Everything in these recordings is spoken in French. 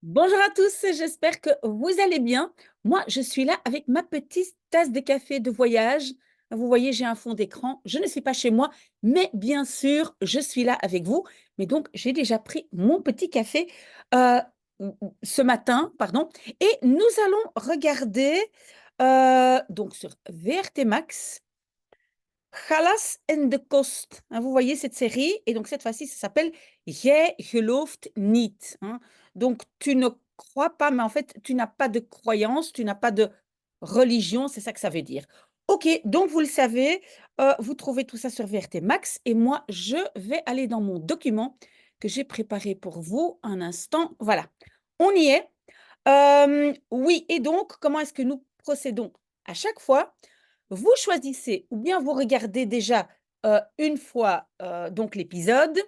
Bonjour à tous, j'espère que vous allez bien. Moi, je suis là avec ma petite tasse de café de voyage. Vous voyez, j'ai un fond d'écran. Je ne suis pas chez moi, mais bien sûr, je suis là avec vous. Mais donc, j'ai déjà pris mon petit café euh, ce matin, pardon, et nous allons regarder donc sur VRT Max. Galas en de Kost. Hein, vous voyez cette série, et donc cette fois-ci, ça s'appelle Jij gelooft niet. Hein. Donc, tu ne crois pas, mais en fait, tu n'as pas de croyance, tu n'as pas de religion, c'est ça que ça veut dire. Ok, donc vous le savez, vous trouvez tout ça sur VRT Max, et moi, je vais aller dans mon document que j'ai préparé pour vous un instant. Voilà, on y est. Oui, et donc, comment est-ce que nous procédons? À chaque fois, vous choisissez ou bien vous regardez déjà une fois donc l'épisode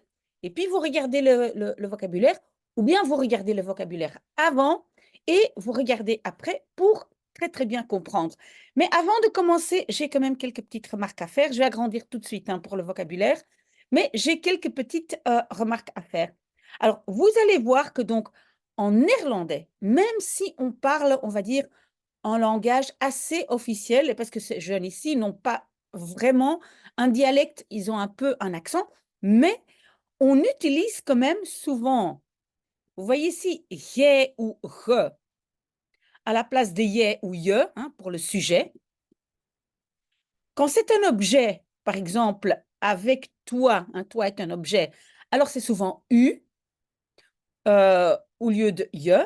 et puis vous regardez le vocabulaire ou bien vous regardez le vocabulaire avant et vous regardez après pour très très bien comprendre. Mais avant de commencer, j'ai quand même quelques petites remarques à faire. Je vais agrandir tout de suite hein, pour le vocabulaire, mais j'ai quelques petites remarques à faire. Alors, vous allez voir que donc en néerlandais, même si on parle, on va dire, en langage assez officiel, parce que ces jeunes ici n'ont pas vraiment un dialecte, ils ont un peu un accent, mais on utilise quand même souvent, vous voyez ici, je ou ge, à la place de je ou je, hein, pour le sujet. Quand c'est un objet, par exemple, avec toi, hein, toi est un objet, alors c'est souvent u au lieu de je.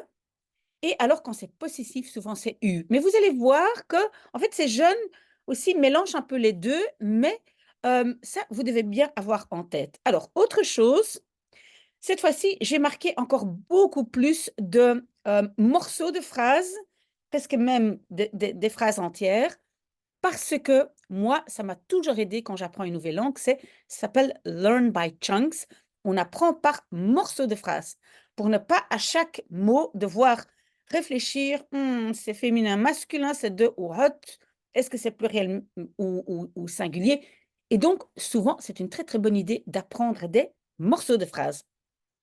Et alors, quand c'est possessif, souvent c'est U. Mais vous allez voir que, en fait, ces jeunes aussi mélangent un peu les deux, mais ça, vous devez bien avoir en tête. Alors, autre chose, cette fois-ci, j'ai marqué encore beaucoup plus de morceaux de phrases, presque même des phrases entières, parce que moi, ça m'a toujours aidé quand j'apprends une nouvelle langue, ça s'appelle Learn by Chunks. On apprend par morceaux de phrases, pour ne pas à chaque mot devoir réfléchir, c'est féminin, masculin, c'est de ou hot, est-ce que c'est pluriel ou singulier? Et donc, souvent, c'est une très très bonne idée d'apprendre des morceaux de phrases.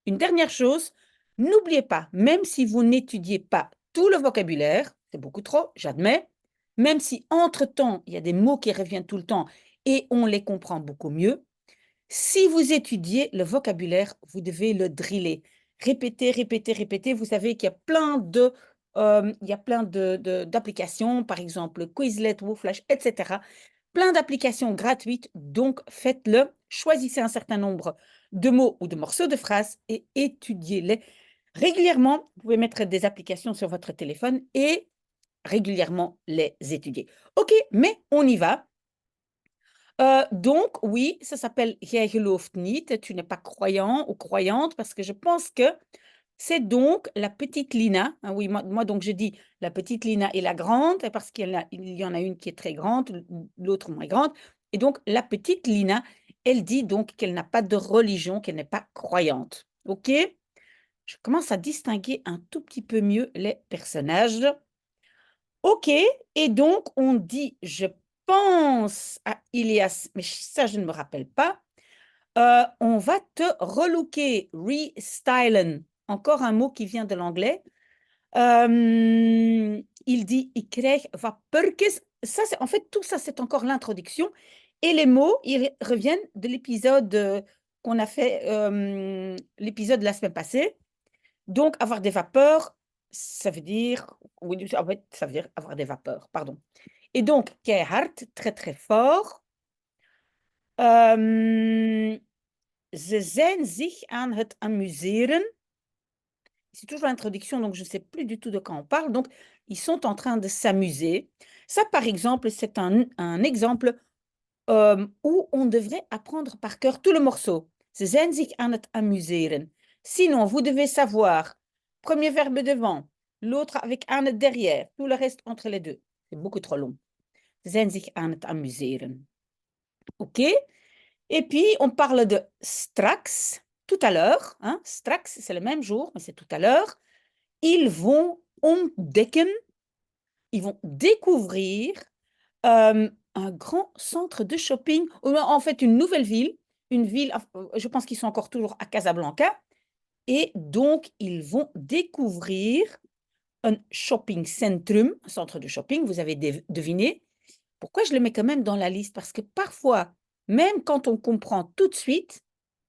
Une dernière chose, n'oubliez pas, même si vous n'étudiez pas tout le vocabulaire, c'est beaucoup trop, j'admets, même si entre-temps, il y a des mots qui reviennent tout le temps et on les comprend beaucoup mieux, si vous étudiez le vocabulaire, vous devez le driller. Répéter, répéter, répéter. Vous savez qu'il y a plein d'applications, par exemple Quizlet, Wooflash, etc. Plein d'applications gratuites, donc faites-le. Choisissez un certain nombre de mots ou de morceaux de phrases et étudiez-les régulièrement. Vous pouvez mettre des applications sur votre téléphone et régulièrement les étudier. OK, mais on y va. Donc, oui, ça s'appelle Jij gelooft niet. Tu n'es pas croyant ou croyante parce que je pense que c'est donc la petite Lina. Hein, oui, moi, donc je dis la petite Lina et la grande parce il y en a une qui est très grande, l'autre moins grande. Et donc, la petite Lina, elle dit donc qu'elle n'a pas de religion, qu'elle n'est pas croyante. OK? Je commence à distinguer un tout petit peu mieux les personnages. OK, et donc on dit, je pense à Ilias, mais ça, je ne me rappelle pas. On va te relooker, restylen. Encore un mot qui vient de l'anglais. Il dit, ik krijg vapurkes. Ça, en fait, tout ça, c'est encore l'introduction. Et les mots, ils reviennent de l'épisode qu'on a fait, l'épisode de la semaine passée. Donc, avoir des vapeurs, ça veut dire, oui, en fait, ça veut dire avoir des vapeurs, pardon. Et donc, keihard, très très fort. Ze zijn zich aan het amuseren. C'est toujours l'introduction, donc je ne sais plus du tout de quoi on parle. Donc, ils sont en train de s'amuser. Ça, par exemple, c'est un exemple où on devrait apprendre par cœur tout le morceau. Ze zijn zich aan het amuseren. Sinon, vous devez savoir, premier verbe devant, l'autre avec aan het derrière, tout le reste entre les deux. C'est beaucoup trop long. Ze zijn zich aan het amuseren. OK? Et puis, on parle de straks, tout à l'heure. Hein? Straks, c'est le même jour, mais c'est tout à l'heure. Ils vont ontdekken, ils vont découvrir un grand centre de shopping, ou en fait une nouvelle ville, je pense qu'ils sont encore toujours à Casablanca, Et donc, ils vont découvrir un shopping centrum, un centre de shopping, vous avez deviné. Pourquoi je le mets quand même dans la liste? Parce que parfois, même quand on comprend tout de suite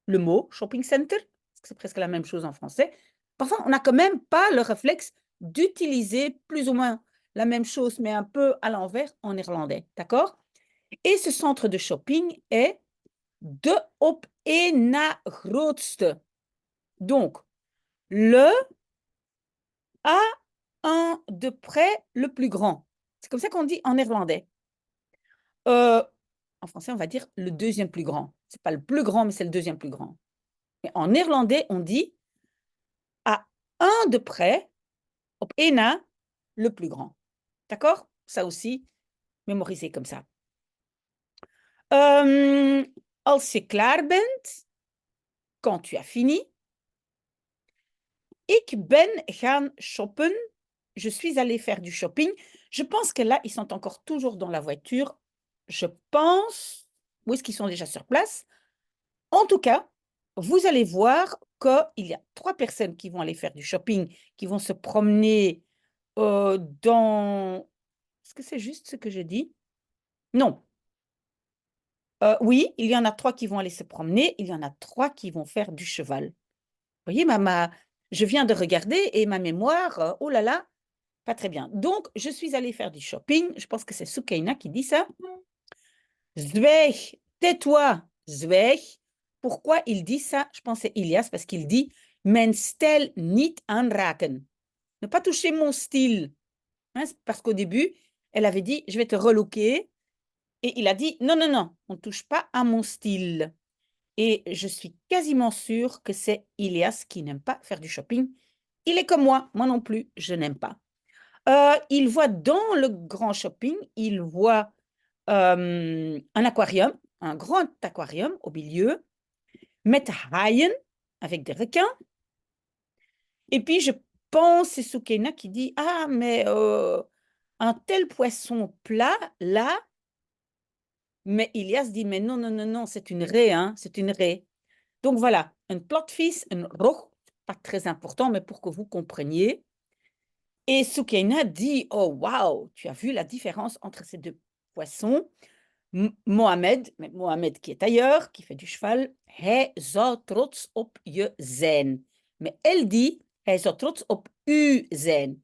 le mot shopping center, parce que c'est presque la même chose en français, parfois on n'a quand même pas le réflexe d'utiliser plus ou moins la même chose, mais un peu à l'envers en néerlandais, d'accord? Et ce centre de shopping est de op één na grootste. Donc, le à un de près le plus grand. C'est comme ça qu'on dit en néerlandais. En français, on va dire le deuxième plus grand. Ce n'est pas le plus grand, mais c'est le deuxième plus grand. Mais en néerlandais, on dit à un de près, op één na, le plus grand. D'accord? Ça aussi, mémorisez comme ça. Als je klaar bent, quand tu as fini, ik ben gaan shoppen. Je suis allée faire du shopping. Je pense que là, ils sont encore toujours dans la voiture. Je pense, ou est-ce qu'ils sont déjà sur place? En tout cas, vous allez voir qu'il y a 3 personnes qui vont aller faire du shopping, qui vont se promener dans... Est-ce que c'est juste ce que je dis? Non. Oui, il y en a 3 qui vont aller se promener, il y en a 3 qui vont faire du cheval. Vous voyez, je viens de regarder et ma mémoire, oh là là, pas très bien. Donc, je suis allée faire du shopping. Je pense que c'est Soukaina qui dit ça. Zwijg, tais-toi, zwijg. Pourquoi il dit ça? Je pense que c'est Ilias parce qu'il dit mijn stijl niet aanraken. Ne pas toucher mon style. Hein, parce qu'au début, elle avait dit je vais te relooker. Et il a dit non, non, non, on ne touche pas à mon style. Et je suis quasiment sûre que c'est Ilias qui n'aime pas faire du shopping. Il est comme moi non plus, je n'aime pas. Il voit dans le grand shopping, il voit un aquarium, un grand aquarium au milieu, met haaien, avec des requins. Et puis, je pense, c'est Soukaina qui dit, ah, mais un tel poisson plat, là, mais Ilias dit, mais non, non, non, non, c'est une raie, hein, c'est une raie. Donc voilà, un platvis, un rog, pas très important, mais pour que vous compreniez. Et Soukaina dit, oh, waouh, tu as vu la différence entre ces deux poissons? Mohamed, mais Mohamed qui est ailleurs, qui fait du cheval, hij zou trots op je zijn. Mais elle dit, hij zou trots op u zijn.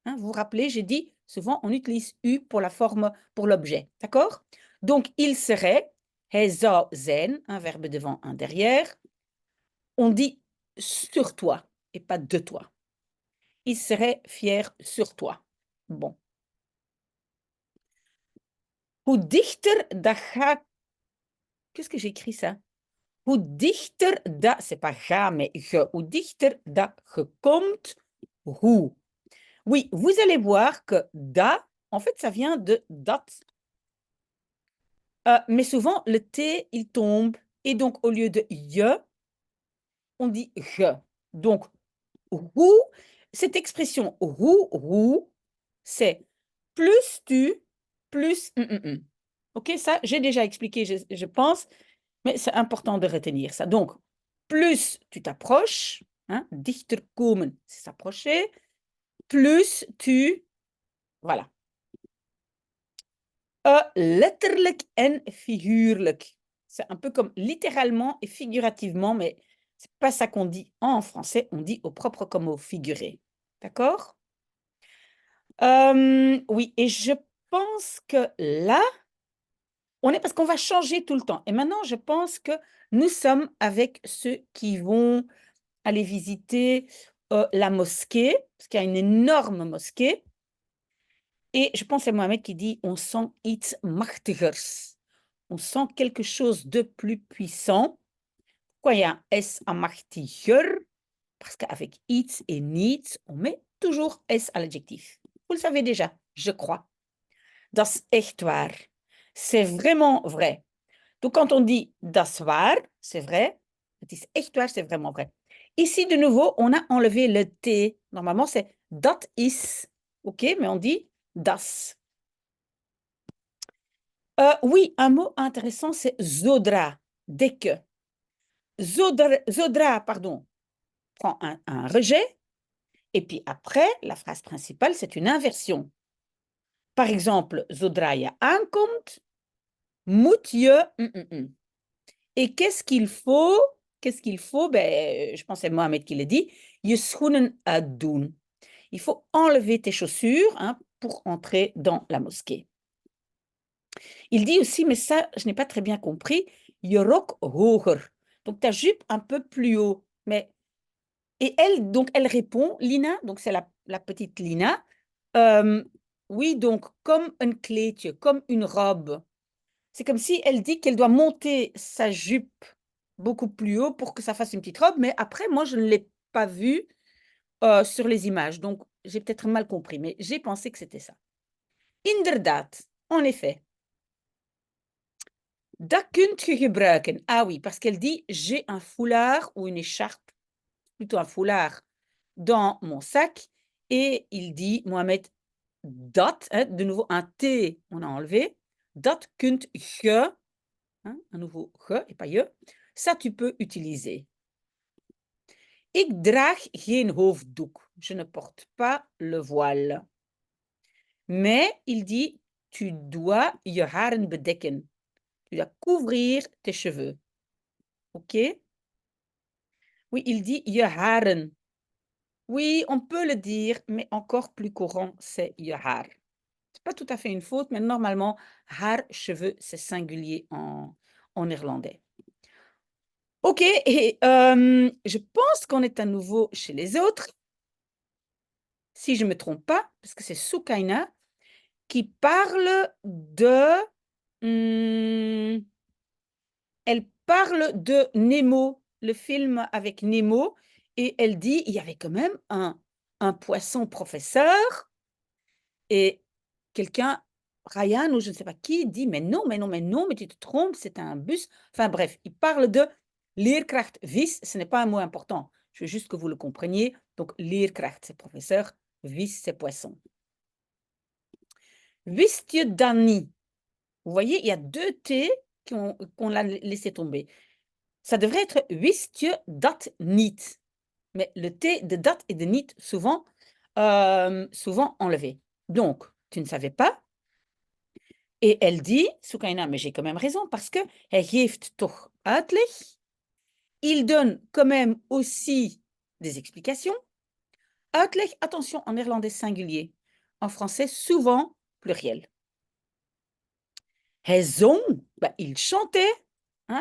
Hein, vous vous rappelez, j'ai dit, souvent on utilise u pour la forme, pour l'objet, d'accord? Donc, il serait, hij zou zijn, un verbe devant, un derrière. On dit sur toi et pas de toi. Il serait fier sur toi. Bon. Hoe dichter dat ga... Qu'est-ce que j'écris ça? Hoe dichter dat, c'est pas ga, mais ge, hoe dichter dat je komt, hoe. Oui, vous allez voir que da, en fait, ça vient de dat. Mais souvent, le T, il tombe. Et donc, au lieu de je, on dit ge. Donc, hoe, cette expression hoe, c'est plus tu, plus. OK, ça, j'ai déjà expliqué, je pense, mais c'est important de retenir ça. Donc, plus tu t'approches, hein, dichter komen, c'est s'approcher, plus tu, voilà. Letterlijk en figuurlijk. C'est un peu comme littéralement et figurativement, mais c'est pas ça qu'on dit en français, on dit au propre comme au figuré. D'accord? Oui, et je pense que là, on est parce qu'on va changer tout le temps. Et maintenant, je pense que nous sommes avec ceux qui vont aller visiter la mosquée, parce qu'il y a une énorme mosquée. Et je pense à Mohamed qui dit on sent iets machtigers. On sent quelque chose de plus puissant. Pourquoi il y a un S à machtiger? Parce qu'avec iets et niets, on met toujours S à l'adjectif. Vous le savez déjà, je crois. Das ist echt waar. C'est vraiment vrai. Donc, quand on dit das waar, c'est vrai. Het is echt waar, c'est vraiment vrai. Ici, de nouveau, on a enlevé le T. Normalement, c'est dat is. OK, mais on dit das. Oui, un mot intéressant, c'est zodra, dès que. Zodra, pardon. prend un rejet, et puis après, la phrase principale, c'est une inversion. Par exemple, zodra je aankomt, moet je... Et qu'est-ce qu'il faut? Qu'est-ce qu'il faut? Ben, je pense que c'est Mohamed qui l'a dit. Je schoenen uitdoen. Il faut enlever tes chaussures pour entrer dans la mosquée. Il dit aussi, mais ça, je n'ai pas très bien compris, je rok hoger. Donc, ta jupe un peu plus haut. Et elle, donc, elle répond, Lina, donc c'est la petite Lina, oui, donc, comme un kleedje, comme une robe. C'est comme si elle dit qu'elle doit monter sa jupe beaucoup plus haut pour que ça fasse une petite robe, mais après, moi, je ne l'ai pas vue sur les images, donc j'ai peut-être mal compris, mais j'ai pensé que c'était ça. Inderdaad, en effet. Dat kunt je gebruiken. Ah oui, parce qu'elle dit, j'ai un foulard ou une écharpe, plutôt un foulard, dans mon sac, et il dit, Mohamed, dat, de nouveau un T, on a enlevé, dat kunt je, à nouveau ge et pas je, ça tu peux utiliser. Ik draag geen hoofddoek. Je ne porte pas le voile. Mais il dit, tu dois je haren bedekken. Tu dois couvrir tes cheveux. OK? Oui, il dit je haren. Oui, on peut le dire, mais encore plus courant, c'est je haar. C'est pas tout à fait une faute, mais normalement, haar, cheveux, c'est singulier en néerlandais. OK, et je pense qu'on est à nouveau chez les autres. Si je ne me trompe pas, parce que c'est Soukaina qui parle de... elle parle de Nemo, le film avec Nemo, et elle dit, il y avait quand même un poisson professeur, et quelqu'un, Ryan ou je ne sais pas qui, dit, mais non, mais tu te trompes, c'est un bus. Enfin bref, il parle de leerkracht vis, ce n'est pas un mot important, je veux juste que vous le compreniez. Donc leerkracht, c'est professeur, vis, c'est poisson. Wist je dan niet? Vous voyez, il y a deux T qu'on a laissé tomber. Ça devrait être wist je dat niet. Mais le T de dat et de niet, souvent enlevé. Donc, tu ne savais pas. Et elle dit, Soukaina, mais j'ai quand même raison, parce que hij geeft toch uitleg. Il donne quand même aussi des explications. Uitleg, attention, en néerlandais singulier. En français, souvent pluriel. Hij zong, il chantait,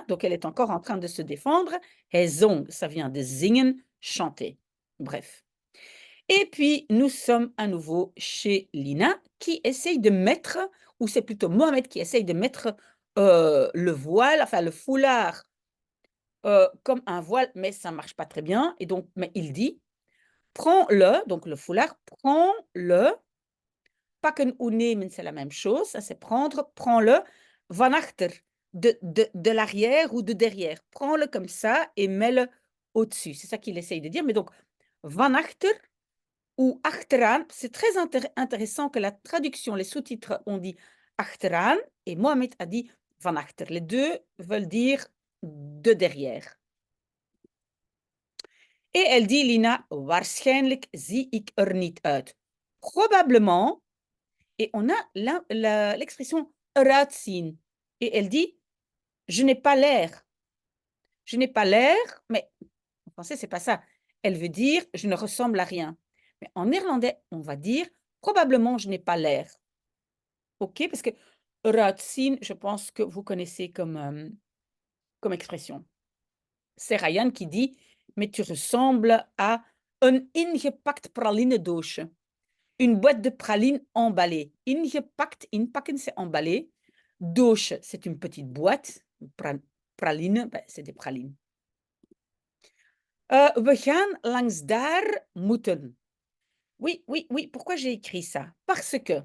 donc elle est encore en train de se défendre. Hij zong, ça vient de zingen, chanter. Bref. Et puis, nous sommes à nouveau chez Lina, qui essaye de mettre, ou c'est plutôt Mohamed qui essaye de mettre le voile, enfin le foulard, comme un voile, mais ça ne marche pas très bien. Et donc, mais il dit, prends-le, donc le foulard, prends-le. Pakken ou nemen, c'est la même chose, ça c'est prendre, prends-le, van achter, de l'arrière ou de derrière. Prends-le comme ça et mets-le au-dessus. C'est ça qu'il essaye de dire. Mais donc, van achter ou achteraan, c'est très intéressant que la traduction, les sous-titres ont dit achteraan et Mohamed a dit van achter. Les deux veulent dire de derrière. Et elle dit, Lina, waarschijnlijk zie ik er niet uit. Probablement. Et on a l'expression eruit zien. Et elle dit, je n'ai pas l'air. Je n'ai pas l'air, mais en français, c'est pas ça. Elle veut dire, je ne ressemble à rien. Mais en néerlandais, on va dire, probablement, je n'ai pas l'air. OK? Parce que eruit zien, je pense que vous connaissez comme expression. C'est Ryan qui dit, mais tu ressembles à un ingepakt pralinendoosje. Une boîte de pralines emballée. Ingepakt, inpakken, c'est emballé. Doosje, c'est une petite boîte. Praline, c'est des pralines. We gaan langs daar moeten. Oui, oui, oui. Pourquoi j'ai écrit ça? Parce que,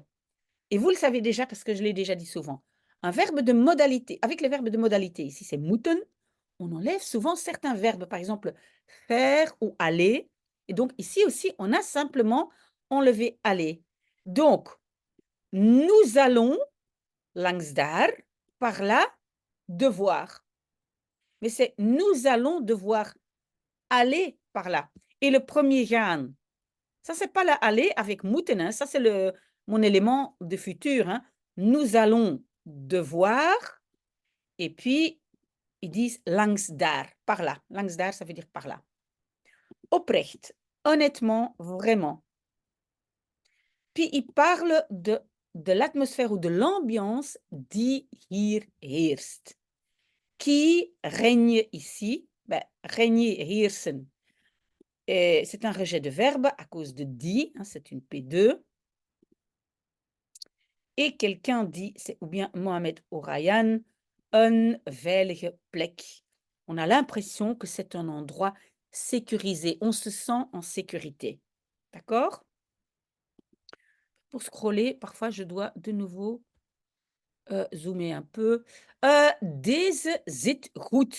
et vous le savez déjà parce que je l'ai déjà dit souvent, un verbe de modalité, avec les verbes de modalité, ici c'est moeten, on enlève souvent certains verbes, par exemple faire ou aller. Et donc ici aussi, on a simplement enlevé aller. Donc, nous allons langs daar, par là, devoir. Mais c'est nous allons devoir aller par là. Et le premier gaan, ça, c'est pas la aller avec moeten, hein, ça, c'est mon élément de futur, hein. Nous allons devoir, et puis ils disent langs daar, par là. Langs daar, ça veut dire par là. Oprecht, honnêtement, vraiment. Puis il parle de l'atmosphère ou de l'ambiance die hier heerst. Qui règne ici? Ben, régner, heersen. C'est un rejet de verbe à cause de die, hein, c'est une P2. Et quelqu'un dit, c'est ou bien Mohamed Orayan, een veilige plek. On a l'impression que c'est un endroit sécurisé. On se sent en sécurité. D'accord? Pour scroller, parfois je dois de nouveau zoomer un peu. Deze zit goed.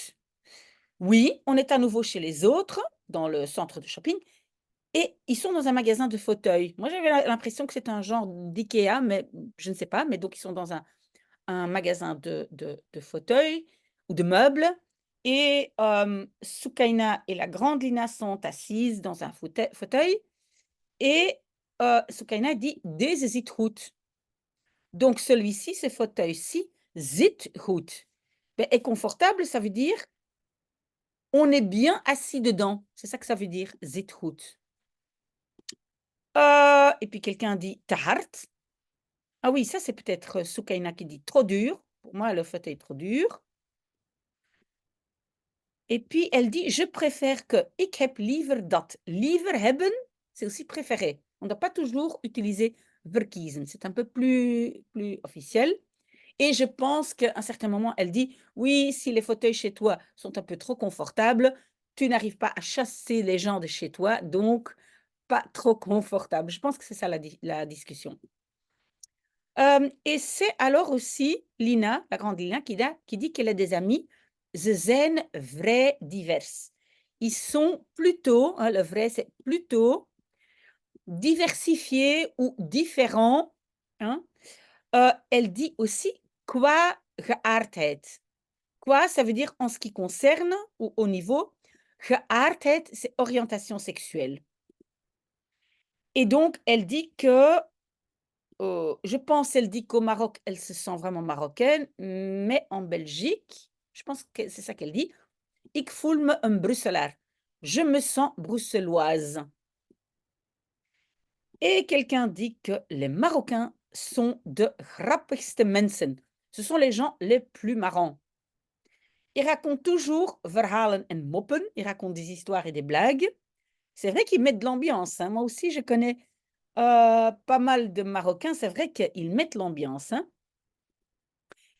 Oui, on est à nouveau chez les autres, dans le centre de shopping, et ils sont dans un magasin de fauteuils. Moi, j'avais l'impression que c'était un genre d'IKEA, mais je ne sais pas. Mais donc, ils sont dans un magasin de fauteuils ou de meubles. Et Soukaina et la grande Lina sont assises dans un fauteuil. Et Soukaina dit « Deze zit goed ». Donc, celui-ci, ce fauteuil-ci, zit goed. Ben, est confortable, ça veut dire on est bien assis dedans. C'est ça que ça veut dire, zit goed. Et puis quelqu'un dit te hard. Ah oui, ça c'est peut-être Soukaina qui dit trop dur. Pour moi, le fauteuil est trop dur. Et puis elle dit je préfère que. Ik heb liever dat. Liever hebben, c'est aussi préférer. On ne doit pas toujours utiliser verkiezen. C'est un peu plus officiel. Et je pense qu'à un certain moment, elle dit oui, si les fauteuils chez toi sont un peu trop confortables, tu n'arrives pas à chasser les gens de chez toi, donc pas trop confortable. Je pense que c'est ça la discussion. Et c'est alors aussi Lina, la grande Lina, qui dit qu'elle a des amis. Ze zijn vrij divers. Ils sont plutôt, hein, le vrai, c'est plutôt diversifiés ou différents. Hein. Elle dit aussi qua geaardheid. Quoi, ça veut dire en ce qui concerne ou au niveau. Geaardheid, c'est orientation sexuelle. Et donc, elle dit que je pense, elle dit qu'au Maroc, elle se sent vraiment marocaine, mais en Belgique, je pense que c'est ça qu'elle dit, ik voel me een Brusselaar. Je me sens bruxelloise. Et quelqu'un dit que les Marocains sont de grappigste mensen. Ce sont les gens les plus marrants. Ils racontent toujours verhalen en moppen. Ils racontent des histoires et des blagues. C'est vrai qu'ils mettent de l'ambiance. Hein. Moi aussi, je connais pas mal de Marocains. C'est vrai qu'ils mettent l'ambiance. Hein.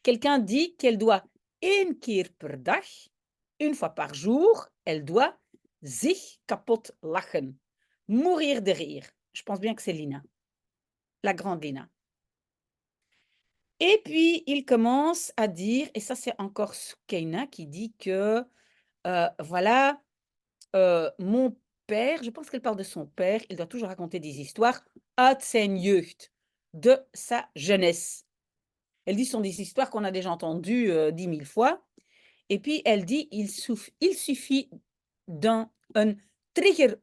Quelqu'un dit qu'elle doit één keer per dag, une fois par jour, elle doit zich kapot lachen, mourir de rire. Je pense bien que c'est Lina, la grande Lina. Et puis, il commence à dire, et ça c'est encore Soukaina qui dit que, voilà, mon père, je pense qu'elle parle de son père, il doit toujours raconter des histoires, uit zijn jeugd, de sa jeunesse. Elle dit ce sont des histoires qu'on a déjà entendues 10 000 fois. Et puis elle dit il suffit d'un trigger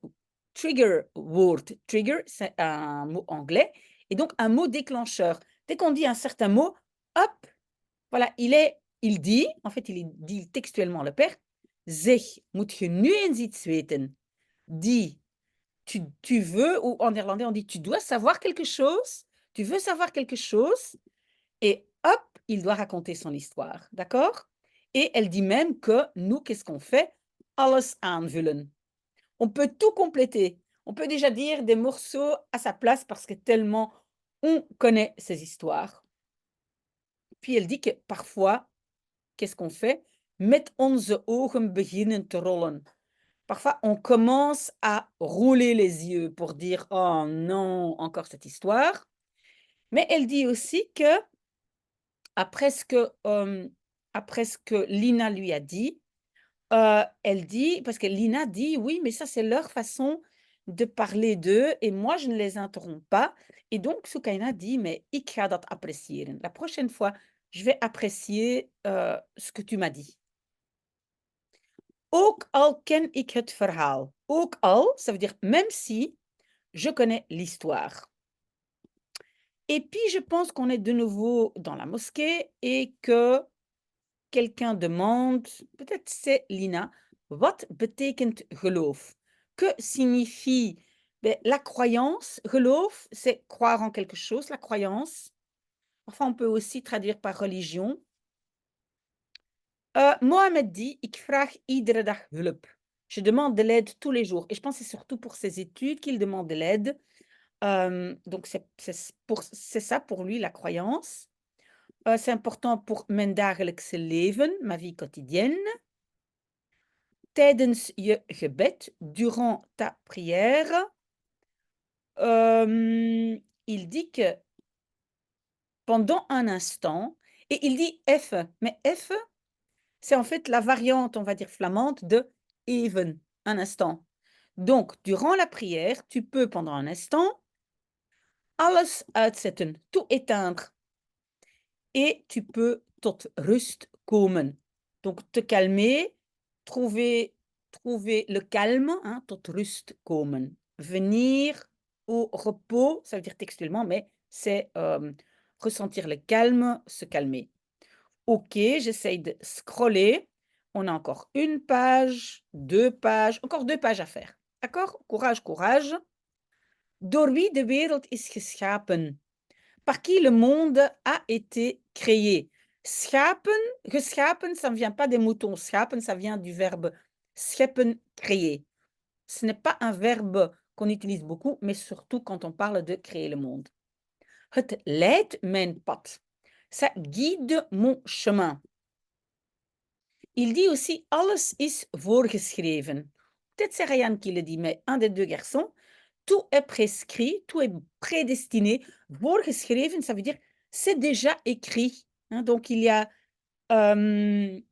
word. Trigger, c'est un mot anglais, et donc un mot déclencheur. Dès qu'on dit un certain mot, hop, voilà, il dit, en fait, il dit textuellement le père, zeg, moet je nu eens iets weten. Dis, tu veux, ou en néerlandais, on dit tu dois savoir quelque chose, tu veux savoir quelque chose, et hop, il doit raconter son histoire, d'accord? Et elle dit même que nous, qu'est-ce qu'on fait? Alles aanvullen. On peut tout compléter. On peut déjà dire des morceaux à sa place parce que tellement on connaît ces histoires. Puis elle dit que parfois, qu'est-ce qu'on fait? Met onze ogen beginnen te rollen. Parfois, on commence à rouler les yeux pour dire oh non, encore cette histoire. Mais elle dit aussi que après ce que Lina lui a dit, elle dit parce que Lina dit: «Oui, mais ça, c'est leur façon de parler d'eux et moi, je ne les interromps pas» et donc Soukaina dit: «Mais ik ga dat appreciëren. La prochaine fois, je vais apprécier, ce que tu m'as dit». Ook al ken ik het verhaal. Ook al, ça veut dire même si je connais l'histoire. Et puis, je pense qu'on est de nouveau dans la mosquée et que quelqu'un demande, peut-être c'est Lina, wat betekent geloof? Que signifie la croyance? Geloof, c'est croire en quelque chose, la croyance. Parfois, on peut aussi traduire par religion. Mohamed dit, ik vraag iedere dag hulp. Je demande de l'aide tous les jours. Et je pense que c'est surtout pour ses études qu'il demande de l'aide. Donc, c'est ça pour lui, la croyance. C'est important pour mijn dagelijkse leven, ma vie quotidienne. Tijdens je gebed, durant ta prière. Il dit que pendant un instant, et il dit even, mais even, c'est en fait la variante, on va dire flamande, de even, un instant. Donc, durant la prière, tu peux pendant un instant alles uitzetten, tout éteindre. Et tu peux tot rust komen. Donc, te calmer, trouver le calme, hein, tot rust komen. Venir au repos, ça veut dire textuellement, mais c'est ressentir le calme, se calmer. OK, j'essaye de scroller. On a encore une page, deux pages, encore deux pages à faire. D'accord? Courage, courage. Door wie de wereld is geschapen? Par qui le monde a été créé? Schapen, geschapen, ça ne vient pas des moutons. Schapen, ça vient du verbe scheppen, créer. Ce n'est pas un verbe qu'on utilise beaucoup, mais surtout quand on parle de créer le monde. Het leidt mijn pad. Ça guide mon chemin. Il dit aussi, alles is voorgeschreven. Peut-être c'est Ryan qui le dit, mais un des deux garçons, tout est prescrit, tout est prédestiné. Voorgeschreven, ça veut dire c'est déjà écrit. Hein, donc il y a une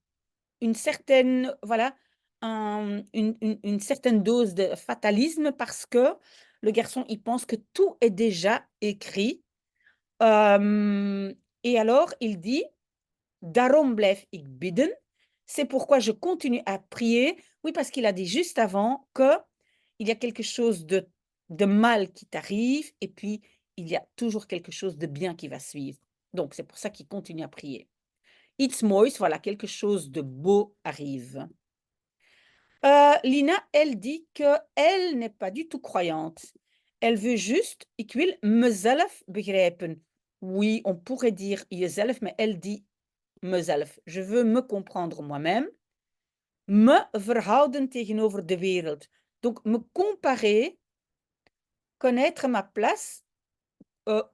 certaine, voilà, une certaine dose de fatalisme parce que le garçon, il pense que tout est déjà écrit. Et alors, il dit, daarom blijf ik bidden. C'est pourquoi je continue à prier. Oui, parce qu'il a dit juste avant que il y a quelque chose de mal qui t'arrive et puis il y a toujours quelque chose de bien qui va suivre. Donc, c'est pour ça qu'il continue à prier. Iets moois, voilà, quelque chose de beau arrive. Lina, elle dit qu'elle n'est pas du tout croyante. Elle veut juste, ik wil mezelf begrijpen. Oui, on pourrait dire jezelf, mais elle dit mezelf. Je veux me comprendre moi-même. Me verhouden tegenover de wereld. Donc, me comparer, connaître ma place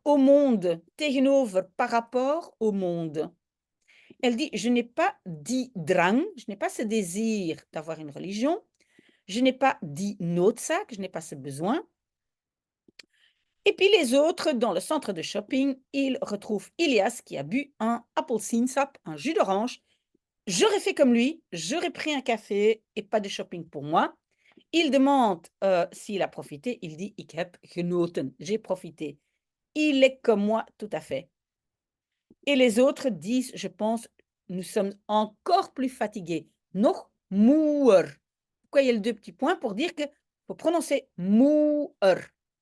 au monde, tegenover, par rapport au monde. Elle dit, je n'ai pas dit drang, je n'ai pas ce désir d'avoir une religion. Je n'ai pas dit noodzaak, je n'ai pas ce besoin. Et puis les autres, dans le centre de shopping, ils retrouvent Ilias qui a bu un appelsiensap, un jus d'orange. J'aurais fait comme lui, j'aurais pris un café et pas de shopping pour moi. Il demande s'il a profité. Il dit, ik heb genoten, j'ai profité. Il est comme moi, tout à fait. Et les autres disent, je pense, nous sommes encore plus fatigués. Nog moer. Pourquoi il y a les deux petits points? Pour dire qu'il faut prononcer moer.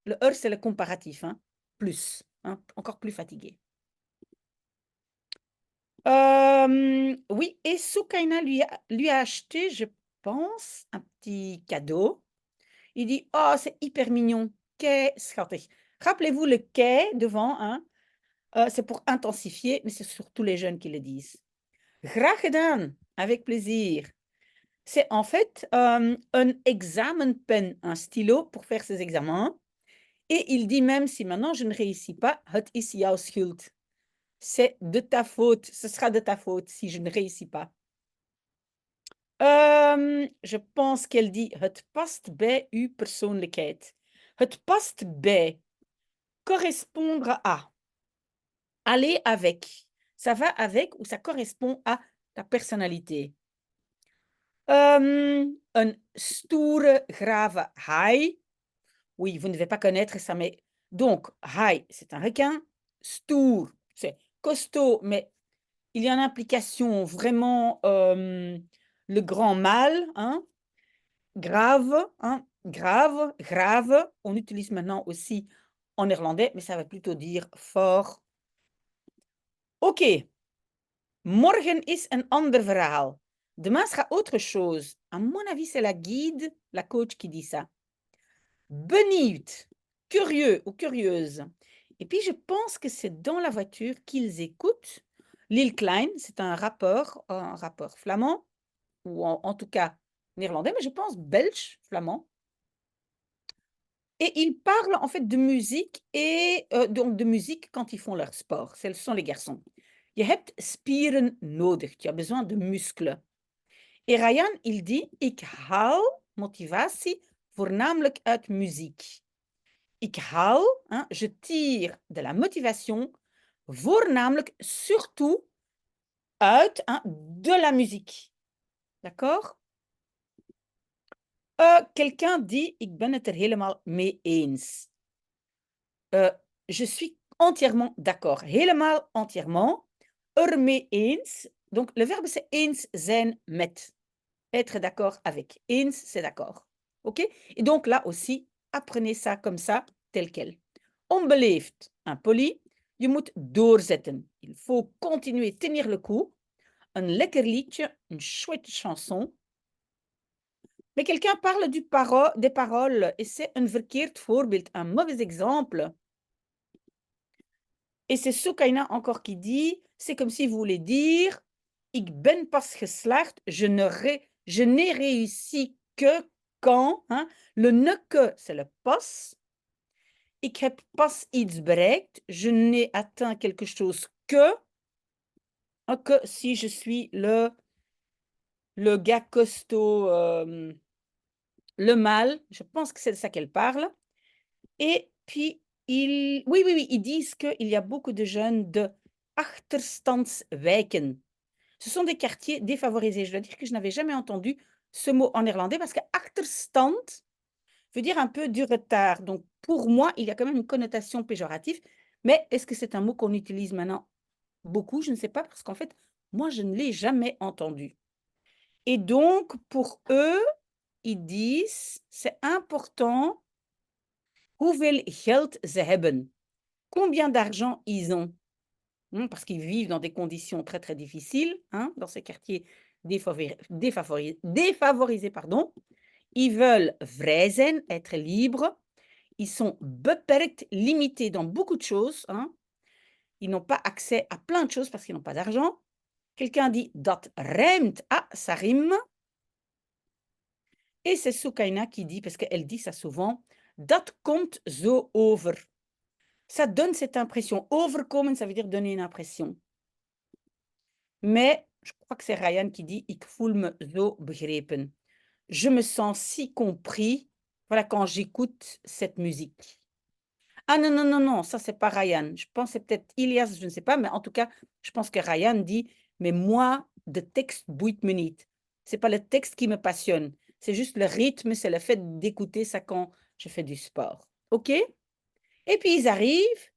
Le er, c'est le comparatif, hein? Plus, hein? Encore plus fatigué. Oui, et Soukaina lui a acheté, je pense, un petit cadeau. Il dit, oh, c'est hyper mignon. Kei schattig. Rappelez-vous le kei devant, hein? C'est pour intensifier, mais c'est surtout les jeunes qui le disent. Graag gedaan, avec plaisir. C'est en fait un examenpen, un stylo pour faire ses examens. Et il dit même si maintenant je ne réussis pas, het is jouw schuld. C'est de ta faute, ce sera de ta faute si je ne réussis pas. Je pense qu'elle dit, het past bij uw persoonlijkheid. Het past bij, correspondre à, aller avec. Ça va avec ou ça correspond à ta personnalité. Een stoere, grave haai. Oui, vous ne devez pas connaître ça, mais donc, haai, c'est un requin. Stoer, c'est costaud, mais il y a une implication vraiment le grand mal, hein, grave, hein, grave, grave. On utilise maintenant aussi en néerlandais, mais ça va plutôt dire fort. Oké, morgen is een ander verhaal. Demain sera autre chose. À mon avis, c'est la guide, la coach qui dit ça. Benieuwd, curieux ou curieuse. Et puis, je pense que c'est dans la voiture qu'ils écoutent. Lil Klein, c'est un rappeur flamand, ou en tout cas néerlandais, mais je pense belge, flamand. Et ils parlent en fait de musique et donc de musique quand ils font leur sport. Ce sont les garçons. Je hebt spieren nodig. Tu as besoin de muscles. Et Ryan, il dit, ik haal motivatie voornamelijk uit muziek. Ik haal, hein, je tire de la motivation, voornamelijk, surtout, uit, hein, de la musique. D'accord? Quelqu'un dit, ik ben het er helemaal mee eens. Je suis entièrement d'accord. Helemaal, entièrement. Ermee eens. Donc, le verbe, c'est eens zijn met. Être d'accord avec. Eens, c'est d'accord. OK? Et donc, là aussi, apprenez ça comme ça, tel quel. Onbeleefd, impoli. Je moet doorzetten. Il faut continuer, tenir le coup. Un lekker liedje, une chouette chanson. Mais quelqu'un parle des paroles et c'est un verkeerd voorbeeld, un mauvais exemple. Et c'est Soukaina encore qui dit, c'est comme si vous voulez dire, ik ben pas geslaagd, je n'ai réussi que quand, hein, le ne que, c'est le pas. Ik heb pas iets bereikt, je n'ai atteint quelque chose que si je suis le gars costaud, le mâle, je pense que c'est de ça qu'elle parle. Et puis, oui, ils disent qu'il y a beaucoup de jeunes de achterstandswijken. Ce sont des quartiers défavorisés. Je dois dire que je n'avais jamais entendu ce mot en néerlandais parce que achterstand veut dire un peu du retard. Donc, pour moi, il y a quand même une connotation péjorative. Mais est-ce que c'est un mot qu'on utilise maintenant beaucoup? Je ne sais pas parce qu'en fait, moi, je ne l'ai jamais entendu. Et donc, pour eux, ils disent, c'est important, hoeveel geld ze hebben. Combien d'argent ils ont? Parce qu'ils vivent dans des conditions très, très difficiles, hein, dans ces quartiers défavorisés, pardon. Ils veulent vrij zijn, être libres. Ils sont beperkt, limités dans beaucoup de choses. Hein. Ils n'ont pas accès à plein de choses parce qu'ils n'ont pas d'argent. Quelqu'un dit dat rijmt. Ah, ça rime. Et c'est Soukaina qui dit, parce qu'elle dit ça souvent, dat komt zo over. Ça donne cette impression. Overkomen, ça veut dire donner une impression. Mais je crois que c'est Ryan qui dit, ik voel me zo begrepen. Je me sens si compris, voilà, quand j'écoute cette musique. Ah non, non, non, non, ça c'est pas Ryan. Je pense que c'est peut-être Ilias, je ne sais pas, mais en tout cas, je pense que Ryan dit, mais moi, de texte boeit me niet. C'est pas le texte qui me passionne, c'est juste le rythme, c'est le fait d'écouter ça quand je fais du sport. OK? Et puis ils arrivent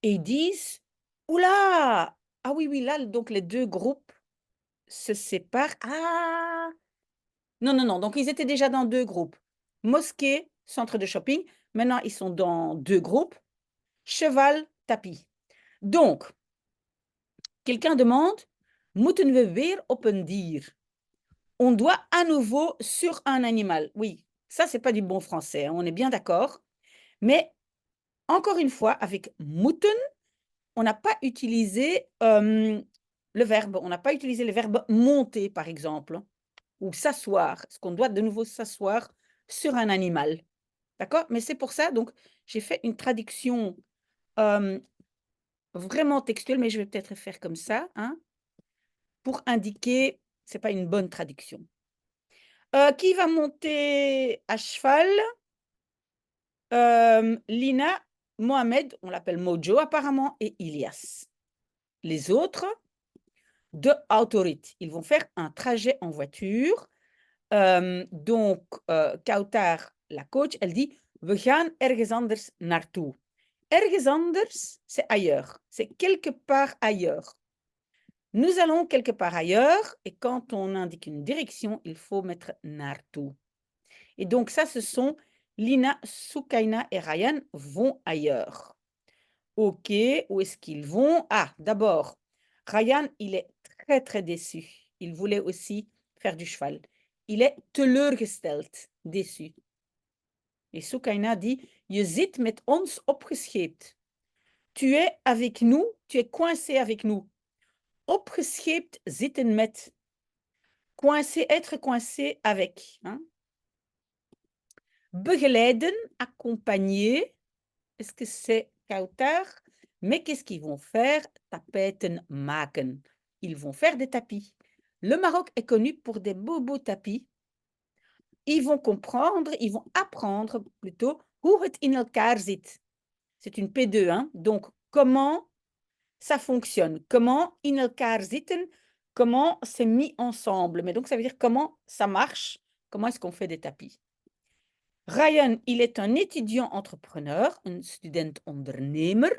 et ils disent, oula, ah oui, là, donc les deux groupes se séparent. Ah, non, non, non, donc ils étaient déjà dans deux groupes. Mosquée, centre de shopping. Maintenant, ils sont dans deux groupes. Cheval, tapis. Donc, quelqu'un demande, moeten we weer op een dier? On doit à nouveau sur un animal. Oui, ça, c'est pas du bon français, hein, on est bien d'accord. Mais, encore une fois, avec moeten, on n'a pas utilisé le verbe. On n'a pas utilisé le verbe monter, par exemple, ou s'asseoir. Est-ce qu'on doit de nouveau s'asseoir sur un animal? D'accord? Mais c'est pour ça, donc, j'ai fait une traduction vraiment textuelle, mais je vais peut-être faire comme ça, hein, pour indiquer, c'est pas une bonne traduction. Qui va monter à cheval? Lina, Mohamed, on l'appelle Mojo apparemment, et Ilias. Les autres, de autorit. Ils vont faire un trajet en voiture. Donc, Kautar, la coach, elle dit, we gaan ergens anders naartoe. Ergens anders, c'est ailleurs. C'est quelque part ailleurs. Nous allons quelque part ailleurs et quand on indique une direction, il faut mettre naartoe. Et donc ça, ce sont Lina, Soukaina et Ryan vont ailleurs. OK, où est-ce qu'ils vont? Ah, d'abord, Ryan, il est très, très déçu. Il voulait aussi faire du cheval. Il est teleurgesteld, déçu. Et Soukaina dit, je zit met ons opgescheept. Tu es avec nous, tu es coincé avec nous. Opgescheept, zitten met. Coincé, être coincé avec. Hein? Begeleiden, accompagner. Est-ce que c'est Kautar? Mais qu'est-ce qu'ils vont faire? Tapijten maken. Ils vont faire des tapis. Le Maroc est connu pour des beaux tapis. Ils vont comprendre, ils vont apprendre plutôt hoe het in elkaar zit. C'est une P2, hein? Donc, comment ça fonctionne? Comment in elkaar zitten? Comment c'est mis ensemble? Mais donc, ça veut dire comment ça marche? Comment est-ce qu'on fait des tapis? Ryan, il est un étudiant entrepreneur, un student ondernemer.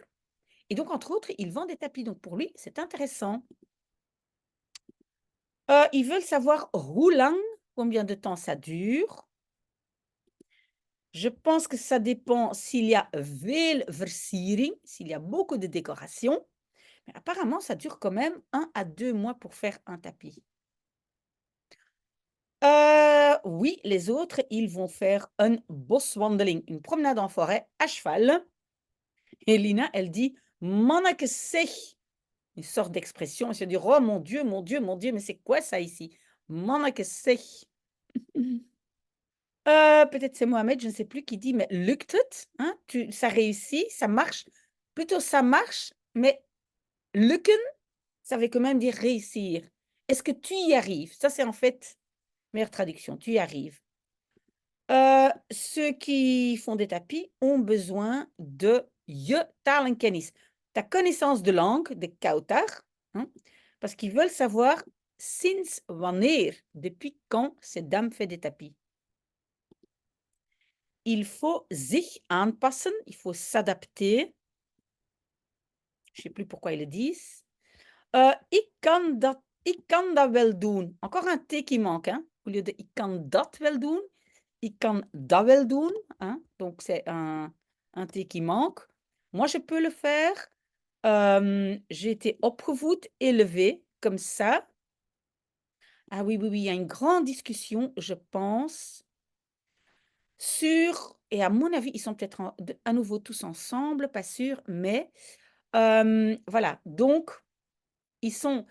Et donc, entre autres, il vend des tapis. Donc, pour lui, c'est intéressant. Ils veulent savoir hoe lang, combien de temps ça dure. Je pense que ça dépend s'il y a veel versiering, s'il y a beaucoup de décoration. Mais apparemment, ça dure quand même 1 à 2 mois pour faire un tapis. Oui, les autres, ils vont faire een boswandeling, une promenade en forêt à cheval. Et Lina, elle dit manneke zeg, une sorte d'expression. Elle se dit oh mon Dieu, mon Dieu, mon Dieu, mais c'est quoi ça ici? Manneke zeg. Peut-être c'est Mohamed, je ne sais plus, qui dit mais lukt het? Hein? Ça réussit, ça marche. Plutôt ça marche, mais lukken, ça veut quand même dire réussir. Est-ce que tu y arrives? Ça, c'est en fait meilleure traduction, tu y arrives. Ceux qui font des tapis ont besoin de je talenkennis, ta connaissance de langue, de Kautar, hein, parce qu'ils veulent savoir sinds wanneer, depuis quand cette dame fait des tapis. Il faut zich aanpassen, il faut s'adapter. Je ne sais plus pourquoi ils le disent. Ik kan dat wel doen. Encore un T qui manque, hein? Au lieu de ik kan dat wel doen, ik kan dat wel doen. Hein? Donc, c'est un T qui manque. Moi, je peux le faire. J'ai été opgevoed, élevé, comme ça. Ah oui, oui, oui, il y a une grande discussion, je pense, sur, et à mon avis, ils sont peut-être à nouveau tous ensemble, pas sûr, mais voilà. Donc, ils sont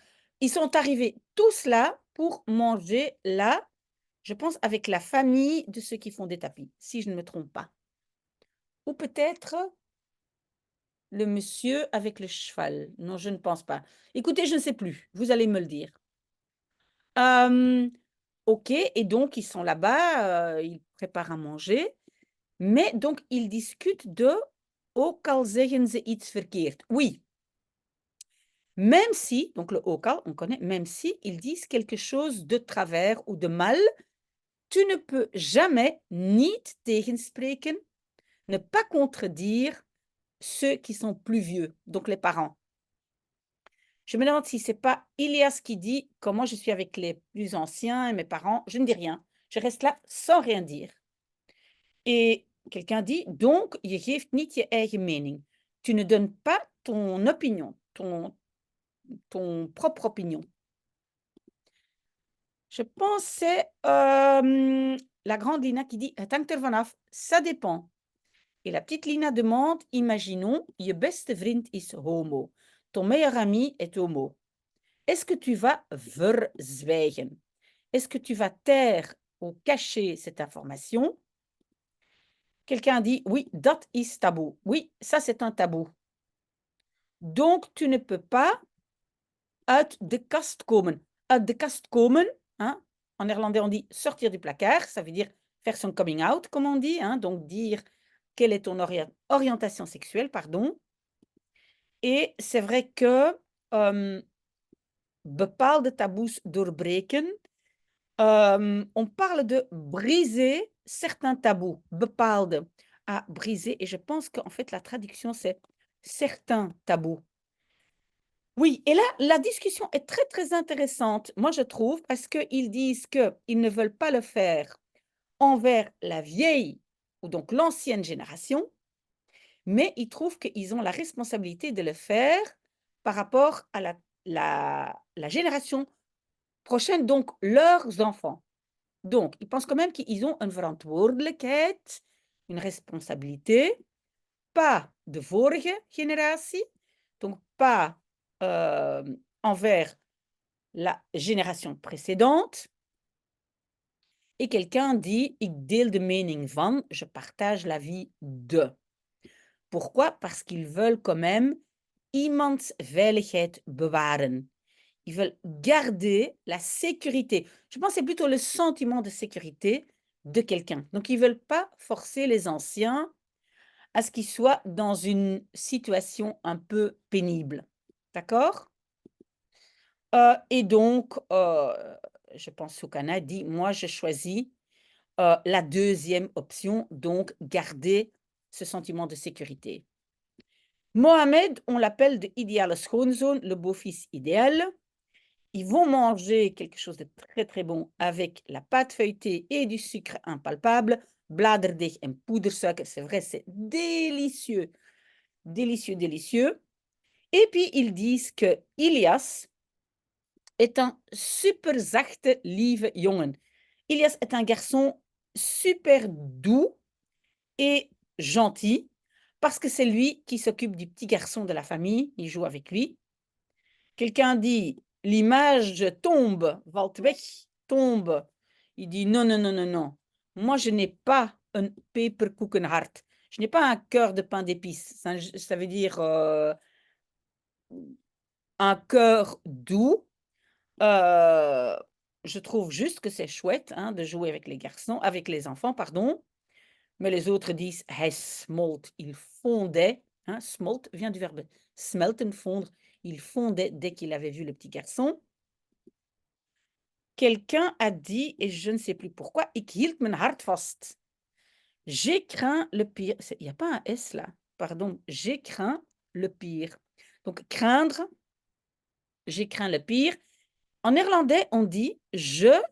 arrivés tous là pour manger là, je pense, avec la famille de ceux qui font des tapis, si je ne me trompe pas. Ou peut-être le monsieur avec le cheval. Non, je ne pense pas. Écoutez, je ne sais plus. Vous allez me le dire. OK, et donc ils sont là-bas, ils préparent à manger. Mais donc ils discutent de ook al zeggen ze iets verkeerd. Oui. Même si, donc le ook al, on connaît, même si ils disent quelque chose de travers ou de mal, tu ne peux jamais niet tegenspreken, ne pas contredire ceux qui sont plus vieux, donc les parents. Je me demande si c'est pas Ilias qui dit comment je suis avec les plus anciens et mes parents, je ne dis rien. Je reste là sans rien dire. Et quelqu'un dit donc je geeft niet je eigen mening. Tu ne donnes pas ton opinion, ton propre opinion. Je pense c'est la grande Lina qui dit het hangt er vanaf, ça dépend. Et la petite Lina demande, imaginons, je beste vriend is homo. Ton meilleur ami est homo. Est-ce que tu vas verzwijgen? Est-ce que tu vas taire ou cacher cette information? Quelqu'un dit, oui, dat is tabou. Oui, ça c'est un tabou. Donc, tu ne peux pas uit de kast komen. Uit de kast komen, hein? En néerlandais, on dit sortir du placard. Ça veut dire faire son coming out, comme on dit. Hein? Donc, dire quelle est ton orientation sexuelle, pardon. Et c'est vrai que bepaalde taboes doorbreken. On parle de briser certains tabous, bepaalde, à briser. Et je pense qu'en fait, la traduction, c'est certains tabous. Oui, et là, la discussion est très, très intéressante, moi je trouve, parce qu'ils disent qu'ils ne veulent pas le faire envers la vieille ou donc l'ancienne génération, mais ils trouvent qu'ils ont la responsabilité de le faire par rapport à la génération prochaine, donc leurs enfants. Donc, ils pensent quand même qu'ils ont een verantwoordelijkheid, une responsabilité, pas de vorige generatie, donc pas envers la génération précédente. Et quelqu'un dit, ik deel de mening van, je partage l'avis de. Pourquoi? Parce qu'ils veulent quand même iemands veiligheid bewaren. Ils veulent garder la sécurité. Je pense que c'est plutôt le sentiment de sécurité de quelqu'un. Donc, ils ne veulent pas forcer les anciens à ce qu'ils soient dans une situation un peu pénible. D'accord? Et donc, je pense Soukana dit: «Moi, je choisis, la deuxième option, donc garder ce sentiment de sécurité». Mohamed, on l'appelle de ideale schoonzoon, le beau-fils idéal. Ils vont manger quelque chose de très, très bon avec la pâte feuilletée et du sucre impalpable, bladerdeeg en poedersuiker. C'est vrai, c'est délicieux, délicieux, délicieux. Et puis, ils disent que Ilias est un super zachte, lieve jongen. Ilias est un garçon super doux et gentil parce que c'est lui qui s'occupe du petit garçon de la famille, il joue avec lui. Quelqu'un dit: «L'image tombe, valt weg, tombe». Il dit: «Non, non, non, non, non. Moi, je n'ai pas un peperkoekenhart. Je n'ai pas un cœur de pain d'épices». Ça veut dire, un cœur doux. Heu, je trouve juste que c'est chouette, hein, de jouer avec les enfants, pardon. Mais les autres disent: «Hij smolt», il fondait, hein, smolt vient du verbe smelten, fondre. Il fondait dès qu'il avait vu le petit garçon. Quelqu'un a dit, et je ne sais plus pourquoi: «Ik hield mijn hart vast». J'ai craint le pire. Il y a pas un S là, pardon. J'ai craint le pire. Donc craindre, j'ai craint le pire. En néerlandais, on dit: «Je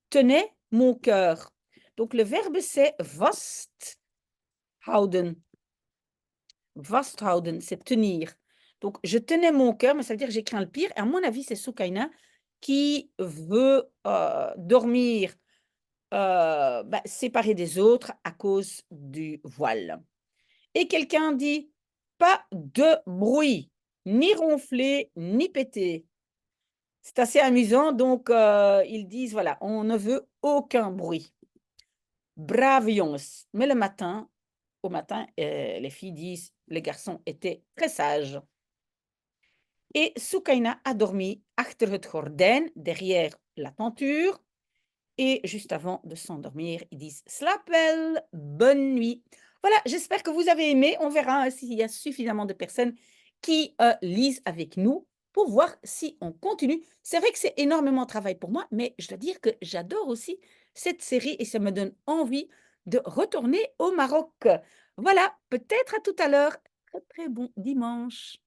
tenais mon cœur». Donc le verbe, c'est vasthouden. Vasthouden, c'est tenir. Donc je tenais mon cœur, mais ça veut dire j'ai craint le pire. Et à mon avis, c'est Soukaina qui veut, dormir, séparé des autres à cause du voile. Et quelqu'un dit: «Pas de bruit, ni ronfler, ni péter». C'est assez amusant, donc ils disent, voilà: «On ne veut aucun bruit». Brave jongens. Mais au matin, les filles disent: «Les garçons étaient très sages». Et Soukaina a dormi achter het gordijn, derrière la tenture. Et juste avant de s'endormir, ils disent: «Slaap wel, bonne nuit». Voilà, j'espère que vous avez aimé. On verra, s'il y a suffisamment de personnes qui, lisent avec nous pour voir si on continue. C'est vrai que c'est énormément de travail pour moi, mais je dois dire que j'adore aussi cette série et ça me donne envie de retourner au Maroc. Voilà, peut-être à tout à l'heure. Très, très bon dimanche.